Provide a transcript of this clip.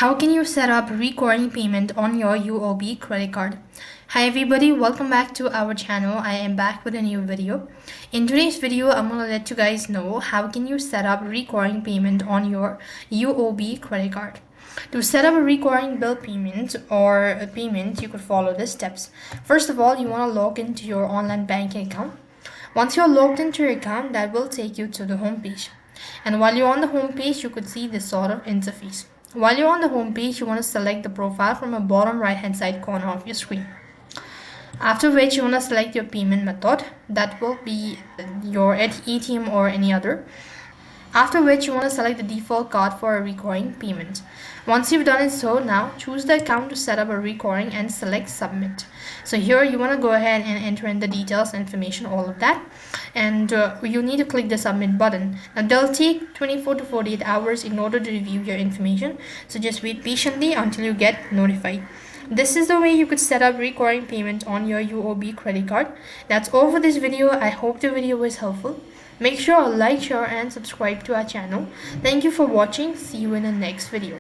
How can you set up recurring payment on your UOB credit card? Hi everybody, welcome back to our channel. I am back with a new video. In today's video, I'm going to let you guys know how can you set up recurring payment on your UOB credit card. To set up a recurring bill payment or a payment, you could follow the steps. First of all, you want to log into your online banking account. Once you're logged into your account, that will take you to the home page. And while you're on the home page, you could see this sort of interface. While you're on the home page, you want to select the profile from the bottom right hand side corner of your screen. After which you want to select your payment method. That will be your ATM or any other. After which you want to select the default card for a recurring payment. Once you've done it so, now choose the account to set up a recurring and select submit. So here you want to go ahead and enter in the details, information, all of that, and you need to click the submit button. Now they'll take 24 to 48 hours in order to review your information, so just wait patiently until you get notified. This is the way you could set up recurring payment on your UOB credit card. That's all for this video. I hope the video was helpful. Make sure to like, share and subscribe to our channel. Thank you for watching. See you in the next video.